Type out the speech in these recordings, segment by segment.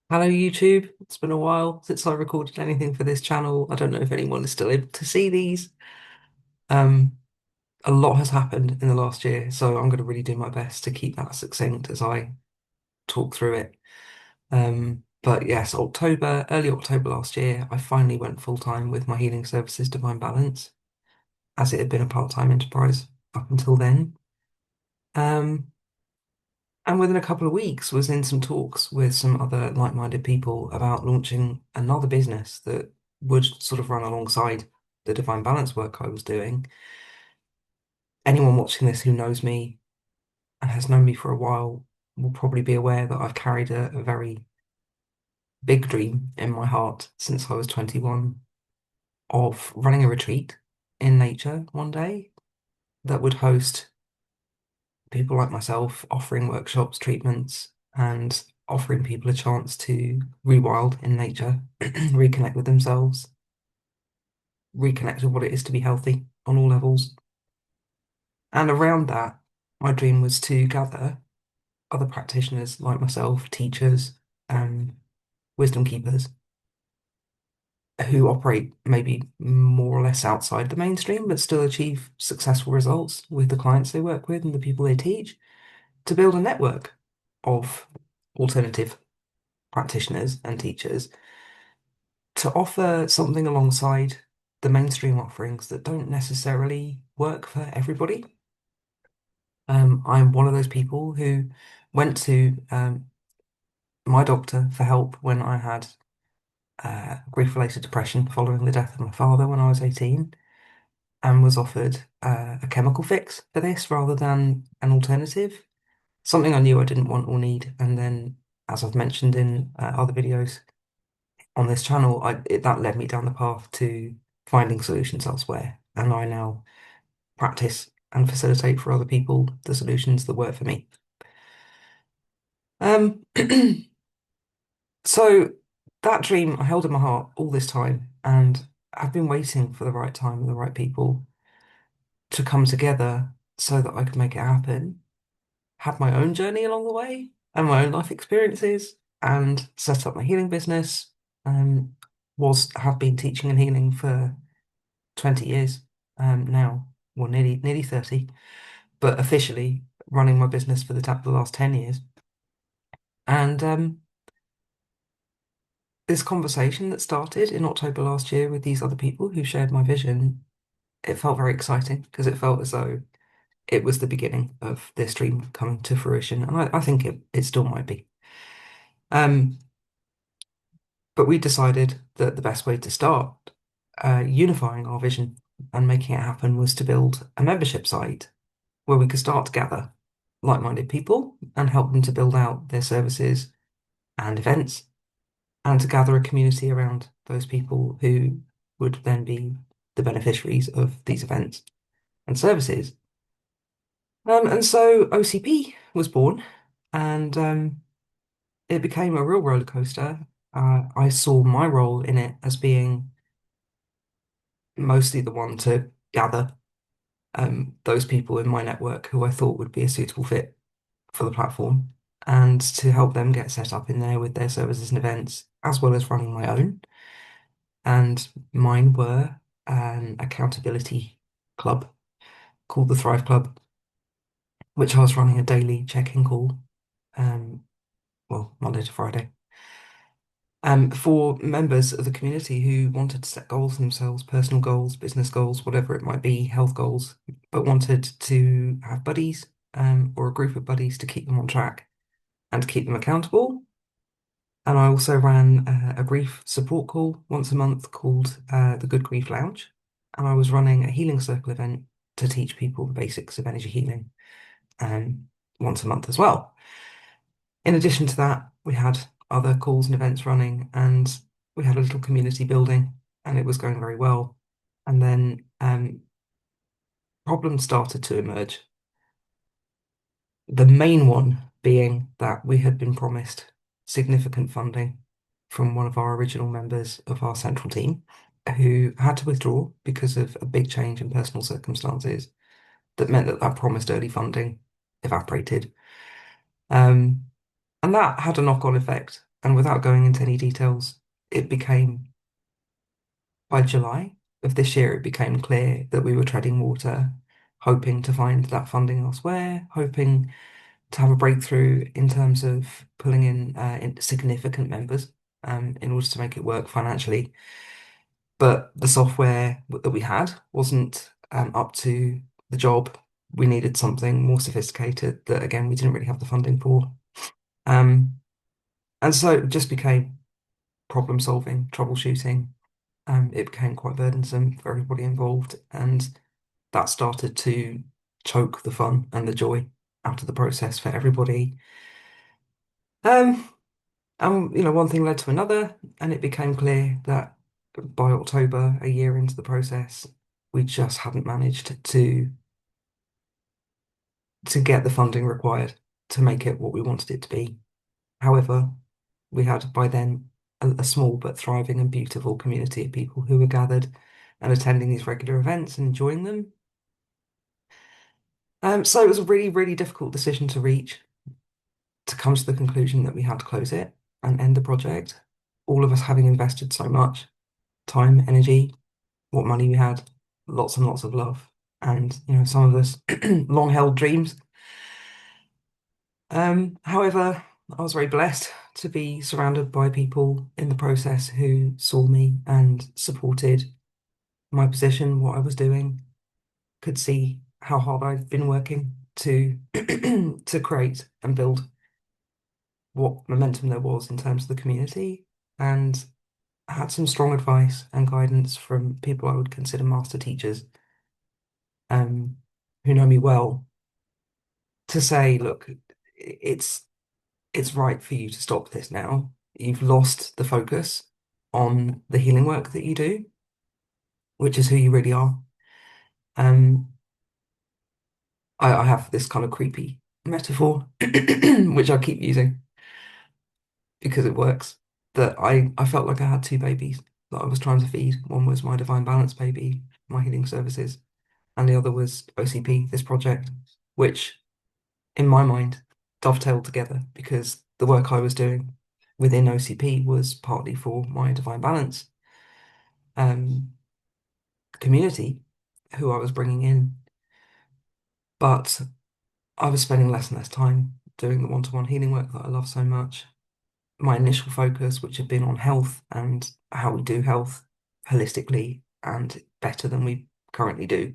Hello, YouTube. It's been a while since I recorded anything for this channel. I don't know if anyone is still able to see these. Um, a lot has happened in the last year, so I'm going to really do my best to keep that succinct as I talk through it. But yes, early October last year, I finally went full time with my healing services, Divine Balance, as it had been a part-time enterprise up until then. Um, And within a couple of weeks, was in some talks with some other like-minded people about launching another business that would sort of run alongside the Divine Balance work I was doing. Anyone watching this who knows me and has known me for a while will probably be aware that I've carried a very big dream in my heart since I was 21 of running a retreat in nature one day that would host people like myself offering workshops, treatments, and offering people a chance to rewild in nature, reconnect with themselves, reconnect with what it is to be healthy on all levels. And around that, my dream was to gather other practitioners like myself, teachers, and wisdom keepers who operate maybe more or less outside the mainstream, but still achieve successful results with the clients they work with and the people they teach, to build a network of alternative practitioners and teachers to offer something alongside the mainstream offerings that don't necessarily work for everybody. I'm one of those people who went to my doctor for help when I had grief-related depression following the death of my father when I was 18, and was offered a chemical fix for this rather than an alternative, something I knew I didn't want or need. And then, as I've mentioned in other videos, on this channel, that led me down the path to finding solutions elsewhere. And I now practice and facilitate for other people the solutions that work for me. Um, so that dream I held in my heart all this time, and I've been waiting for the right time and the right people to come together so that I could make it happen. Had my own journey along the way and my own life experiences, and set up my healing business. Um, have been teaching and healing for 20 years now, well, nearly 30, but officially running my business for the last 10 years. And this conversation that started in October last year with these other people who shared my vision, it felt very exciting because it felt as though it was the beginning of this dream coming to fruition. And I think it still might be. Um, but we decided that the best way to start unifying our vision and making it happen was to build a membership site where we could start to gather like-minded people and help them to build out their services and events, and to gather a community around those people who would then be the beneficiaries of these events and services. And so OCP was born, and it became a real roller coaster. I saw my role in it as being mostly the one to gather those people in my network who I thought would be a suitable fit for the platform, and to help them get set up in there with their services and events, as well as running my own. And mine were an accountability club called the Thrive Club, which I was running a daily check-in call, um, well, Monday to Friday, for members of the community who wanted to set goals themselves, personal goals, business goals, whatever it might be, health goals, but wanted to have buddies, or a group of buddies to keep them on track and to keep them accountable. And I also ran a grief support call once a month called the Good Grief Lounge. And I was running a healing circle event to teach people the basics of energy healing once a month as well. In addition to that, we had other calls and events running, and we had a little community building, and it was going very well. And then problems started to emerge. The main one being that we had been promised significant funding from one of our original members of our central team, who had to withdraw because of a big change in personal circumstances that meant that that promised early funding evaporated. Um, and that had a knock-on effect And without going into any details, it became by July of this year, it became clear that we were treading water, hoping to find that funding elsewhere, hoping to have a breakthrough in terms of pulling in significant members in order to make it work financially. But the software that we had wasn't up to the job. We needed something more sophisticated that, again, we didn't really have the funding for. Um, and so it just became problem solving, troubleshooting. It became quite burdensome for everybody involved, and that started to choke the fun and the joy out of the process for everybody. Um, one thing led to another, and it became clear that by October, a year into the process, we just hadn't managed to get the funding required to make it what we wanted it to be. However, we had by then a small but thriving and beautiful community of people who were gathered and attending these regular events and enjoying them. So it was a really, really difficult decision to reach to come to the conclusion that we had to close it and end the project. All of us having invested so much time, energy, what money we had, lots and lots of love, and some of us long held dreams. However, I was very blessed to be surrounded by people in the process who saw me and supported my position, what I was doing, could see how hard I've been working to to create and build what momentum there was in terms of the community, and had some strong advice and guidance from people I would consider master teachers, um, who know me well, to say, look, it's it's right for you to stop this now. You've lost the focus on the healing work that you do, which is who you really are. Um, I have this kind of creepy metaphor, which I keep using because it works, that I felt like I had two babies that I was trying to feed. One was my Divine Balance baby, my healing services, and the other was OCP, this project, which in my mind dovetailed together because the work I was doing within OCP was partly for my Divine Balance um, community, who I was bringing in, but I was spending less and less time doing the one-to-one healing work that I love so much. My initial focus, which had been on health and how we do health holistically and better than we currently do,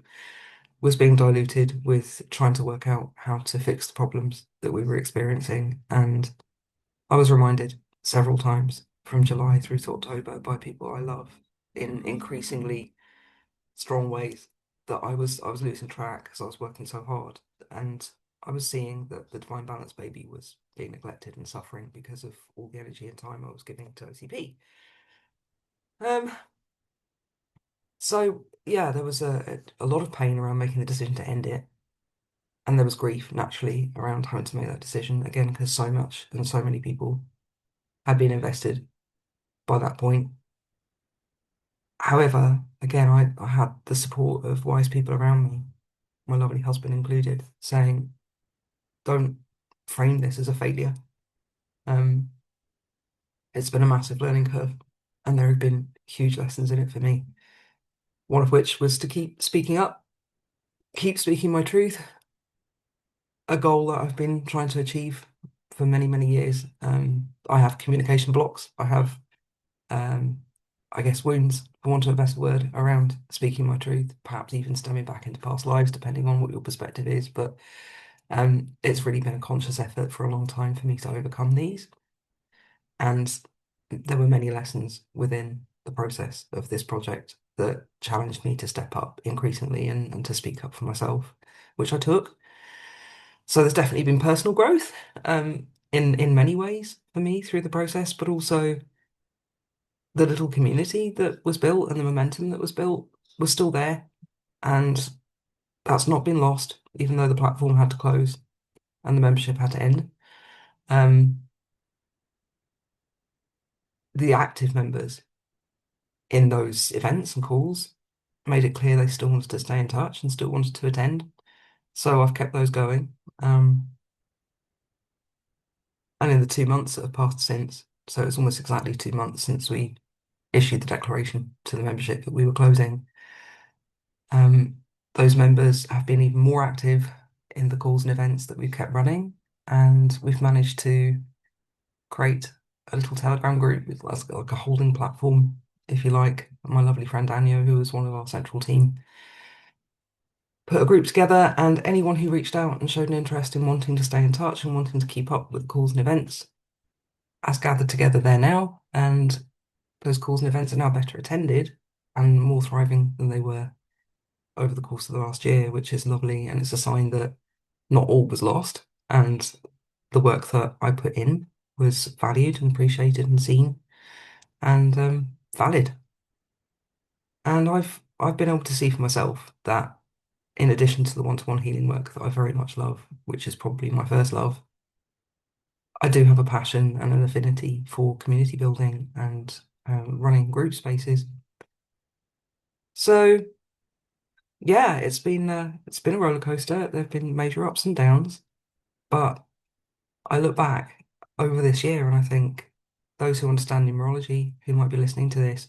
was being diluted with trying to work out how to fix the problems that we were experiencing. And I was reminded several times from July through to October by people I love in increasingly strong ways that I was losing track because I was working so hard, and I was seeing that the Divine Balance baby was being neglected and suffering because of all the energy and time I was giving to OCP. Um, so yeah, there was a lot of pain around making the decision to end it, and there was grief naturally around having to make that decision again because so much and so many people had been invested by that point. However, again, I had the support of wise people around me, my lovely husband included, saying, don't frame this as a failure. Um, it's been a massive learning curve, and there have been huge lessons in it for me. One of which was to keep speaking up, keep speaking my truth, a goal that I've been trying to achieve for many, many years. I have communication blocks. I have, um, I guess, wounds, for want of a better word, around speaking my truth, perhaps even stemming back into past lives, depending on what your perspective is. But it's really been a conscious effort for a long time for me to overcome these. And there were many lessons within the process of this project that challenged me to step up increasingly and to speak up for myself, which I took. So there's definitely been personal growth in many ways for me through the process, but also the little community that was built and the momentum that was built was still there. And that's not been lost, even though the platform had to close and the membership had to end. Um, the active members in those events and calls made it clear they still wanted to stay in touch and still wanted to attend. So I've kept those going. And in the 2 months that have passed since, So it's almost exactly 2 months since we issued the declaration to the membership that we were closing. Um, those members have been even more active in the calls and events that we've kept running, and we've managed to create a little Telegram group with like a holding platform, if you like. My lovely friend Anya, who is one of our central team, put a group together, and anyone who reached out and showed an interest in wanting to stay in touch and wanting to keep up with the calls and events has gathered together there now, and those calls and events are now better attended and more thriving than they were over the course of the last year, which is lovely, and it's a sign that not all was lost, and the work that I put in was valued and appreciated and seen and valid. And I've been able to see for myself that in addition to the one-to-one healing work that I very much love, which is probably my first love, I do have a passion and an affinity for community building and running group spaces. So yeah, it's been a roller coaster. There have been major ups and downs, but I look back over this year and I think those who understand numerology, who might be listening to this,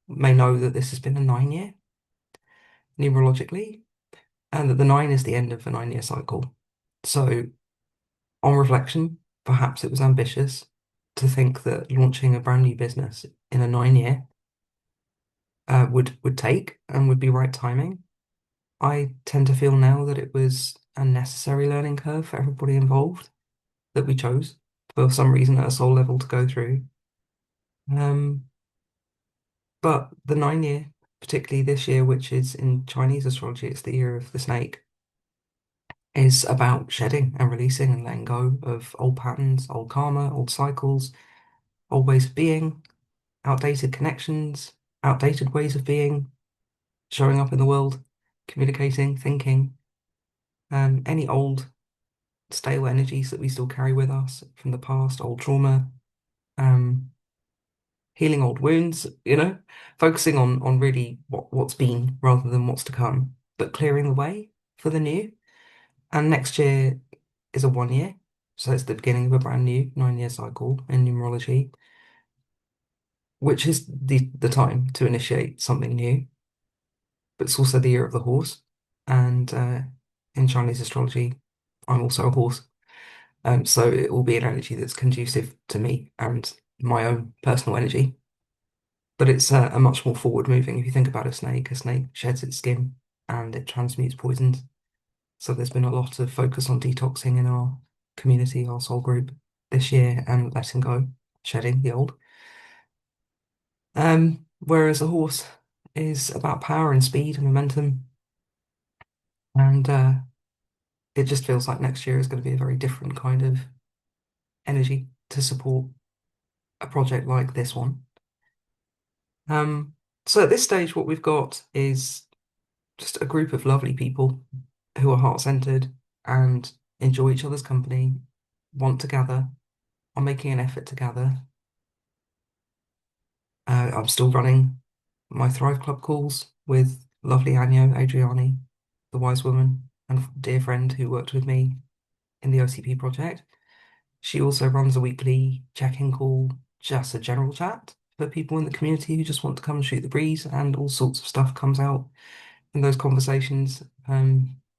may know that this has been a 9 year numerologically, and that the nine is the end of a 9 year cycle. So, on reflection, perhaps it was ambitious to think that launching a brand new business in a 9 year would take and would be right timing. I tend to feel now that it was a necessary learning curve for everybody involved that we chose for some reason at a soul level to go through. Um, but the 9 year, particularly this year, which is in Chinese astrology, it's the year of the snake, is about shedding and releasing and letting go of old patterns, old karma, old cycles, old ways of being, outdated connections, outdated ways of being, showing up in the world, communicating, thinking, any old stale energies that we still carry with us from the past, old trauma, um, healing old wounds, focusing on really what's been rather than what's to come, but clearing the way for the new. And next year is a 1 year. So it's the beginning of a brand new 9 year cycle in numerology, which is the time to initiate something new. But it's also the year of the horse. And in Chinese astrology, I'm also a horse. So it will be an energy that's conducive to me and my own personal energy. But it's a much more forward moving. If you think about a snake sheds its skin and it transmutes poisons. So there's been a lot of focus on detoxing in our community, our soul group this year and letting go, shedding the old. Whereas a horse is about power and speed and momentum. And it just feels like next year is going to be a very different kind of energy to support a project like this one. Um, so at this stage, what we've got is just a group of lovely people who are heart-centered and enjoy each other's company, want to gather, are making an effort to gather. I'm still running my Thrive Club calls with lovely Anya Adriani, the wise woman and dear friend who worked with me in the OCP project. She also runs a weekly check-in call, just a general chat for people in the community who just want to come and shoot the breeze, and all sorts of stuff comes out in those conversations.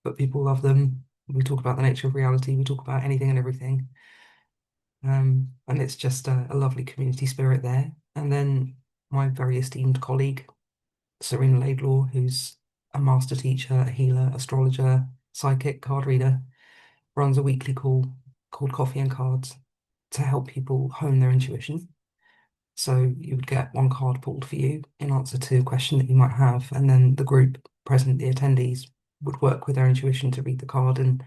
But people love them. We talk about the nature of reality. We talk about anything and everything. And it's just a lovely community spirit there. And then my very esteemed colleague, Serena Laidlaw, who's a master teacher, a healer, astrologer, psychic, card reader, runs a weekly call called Coffee and Cards to help people hone their intuition. So you would get one card pulled for you in answer to a question that you might have, and then the group present, the attendees, would work with their intuition to read the card and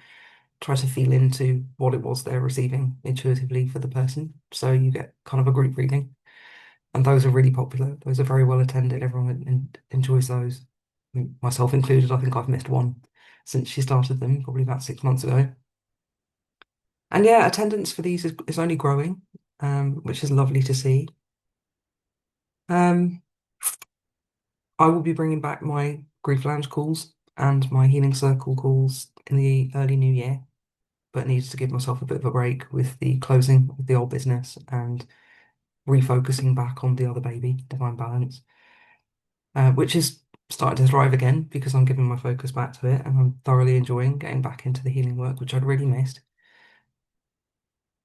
try to feel into what it was they're receiving intuitively for the person. So you get kind of a group reading. And those are really popular. Those are very well attended. Everyone enjoys those. I mean, myself included. I think I've missed one since she started them, probably about 6 months ago. And yeah, attendance for these is only growing, which is lovely to see. Um, I will be bringing back my grief lounge calls and my healing circle calls in the early new year, but needed to give myself a bit of a break with the closing of the old business and refocusing back on the other baby, divine balance, which is starting to thrive again because I'm giving my focus back to it and I'm thoroughly enjoying getting back into the healing work, which I'd really missed.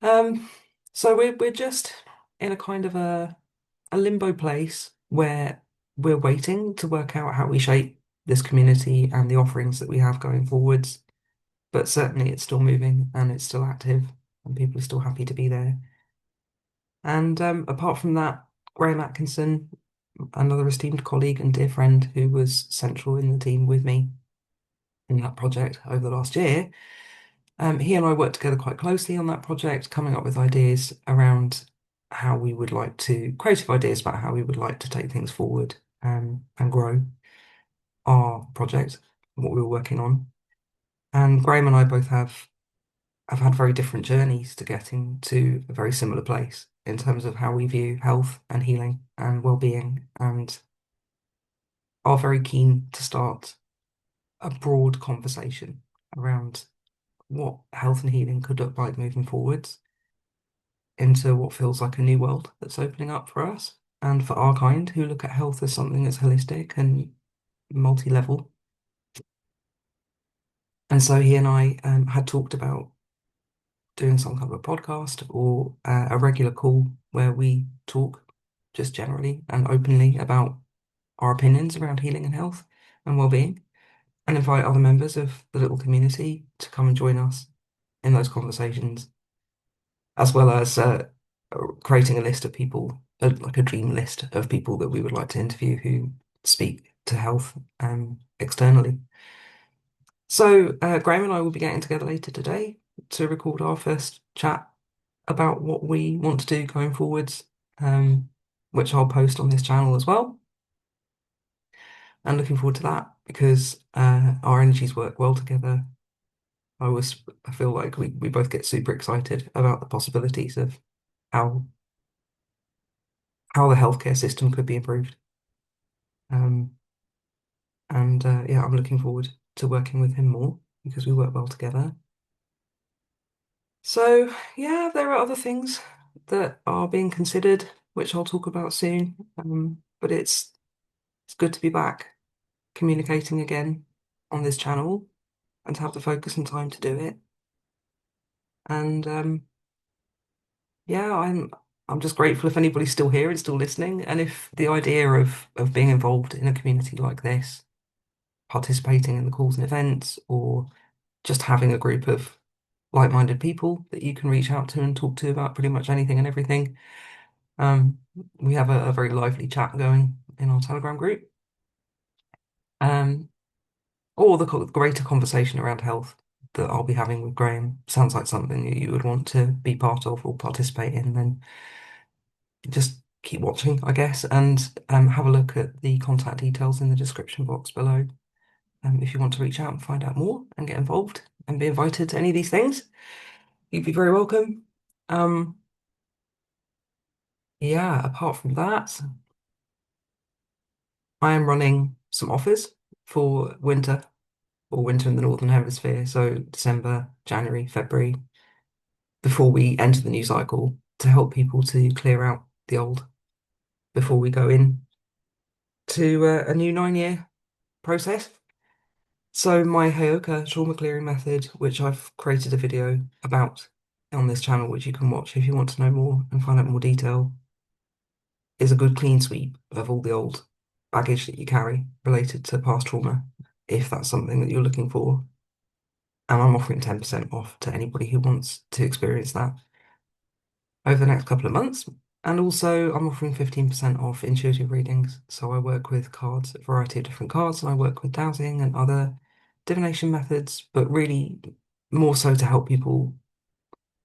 Um, so we're just in a kind of a limbo place where we're waiting to work out how we shape this community and the offerings that we have going forwards. But certainly it's still moving and it's still active and people are still happy to be there. And apart from that, Graham Atkinson, another esteemed colleague and dear friend who was central in the team with me in that project over the last year, he and I worked together quite closely on that project, coming up with ideas around how we would like to, creative ideas about how we would like to take things forward and grow our project, what we were working on. And Graham and I both have had very different journeys to getting to a very similar place in terms of how we view health and healing and well-being, and are very keen to start a broad conversation around what health and healing could look like moving forwards into what feels like a new world that's opening up for us and for our kind who look at health as something that's holistic and multi-level. And so he and I had talked about doing some kind of a podcast or a regular call where we talk just generally and openly about our opinions around healing and health and well-being, and invite other members of the little community to come and join us in those conversations, as well as creating a list of people, like a dream list of people that we would like to interview who speak to health externally. So Graham and I will be getting together later today to record our first chat about what we want to do going forwards, um, which I'll post on this channel as well. And looking forward to that because our energies work well together. I feel like we both get super excited about the possibilities of how how the healthcare system could be improved. Um, and yeah, I'm looking forward to working with him more because we work well together. So yeah, there are other things that are being considered, which I'll talk about soon. But it's good to be back communicating again on this channel and to have the focus and time to do it. And yeah, I'm just grateful if anybody's still here and still listening. And if the idea of being involved in a community like this, participating in the calls and events, or just having a group of like-minded people that you can reach out to and talk to about pretty much anything and everything. Um, we have a very lively chat going in our Telegram group. Um, or the greater conversation around health that I'll be having with Graham sounds like something that you would want to be part of or participate in, then just keep watching, I guess, and have a look at the contact details in the description box below. If you want to reach out and find out more and get involved and be invited to any of these things, you'd be very welcome. Um, yeah, apart from that, I am running some offers for winter or winter in the Northern Hemisphere, so December, January, February, before we enter the new cycle to help people to clear out the old before we go in to a new 9 year process. So my Heyoka trauma clearing method, which I've created a video about on this channel, which you can watch if you want to know more and find out more detail, is a good clean sweep of all the old baggage that you carry related to past trauma, if that's something that you're looking for. And I'm offering 10% off to anybody who wants to experience that over the next couple of months. And also, I'm offering 15% off intuitive readings. So I work with cards, a variety of different cards, and I work with dowsing and other divination methods, but really more so to help people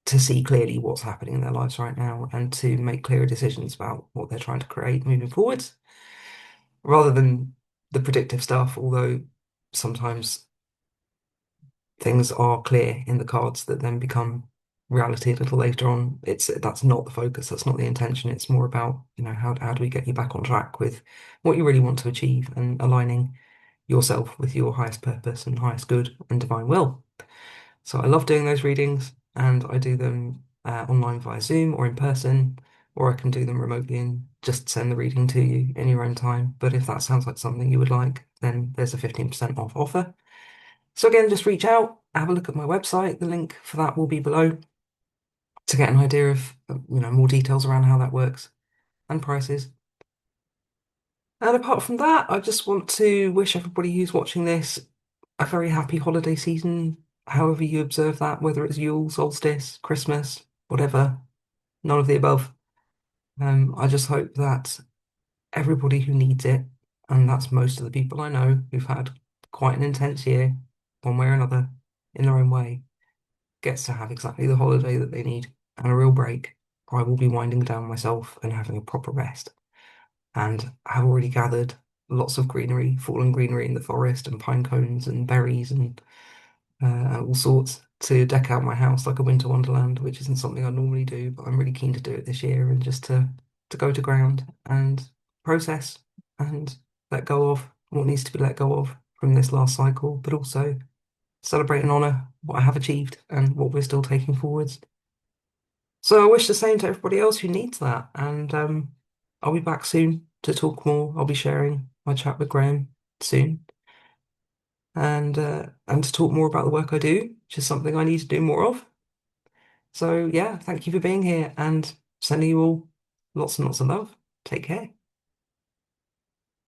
to see clearly what's happening in their lives right now and to make clearer decisions about what they're trying to create moving forwards, rather than the predictive stuff, although sometimes things are clear in the cards that then become reality a little later on. That's not the focus, that's not the intention. It's more about, how do we get you back on track with what you really want to achieve and aligning yourself with your highest purpose and highest good and divine will. So I love doing those readings and I do them online via Zoom or in person. or I can do them remotely and just send the reading to you in your own time. But if that sounds like something you would like, then there's a 15% off offer. So again, just reach out, have a look at my website. The link for that will be below to get an idea of, more details around how that works and prices. And apart from that, I just want to wish everybody who's watching this a very happy holiday season, however you observe that, whether it's Yule, solstice, Christmas, whatever, none of the above. I just hope that everybody who needs it, and that's most of the people I know who've had quite an intense year, one way or another, in their own way, gets to have exactly the holiday that they need and a real break. I will be winding down myself and having a proper rest. And I have already gathered lots of greenery, fallen greenery in the forest, and pine cones and berries and all sorts to deck out my house like a winter wonderland, which isn't something I normally do, but I'm really keen to do it this year and just to go to ground and process and let go of what needs to be let go of from this last cycle, but also celebrate and honour what I have achieved and what we're still taking forwards. So I wish the same to everybody else who needs that, and I'll be back soon to talk more. I'll be sharing my chat with Graham soon, and to talk more about the work I do, which is something I need to do more of. So yeah, thank you for being here and sending you all lots and lots of love. Take care.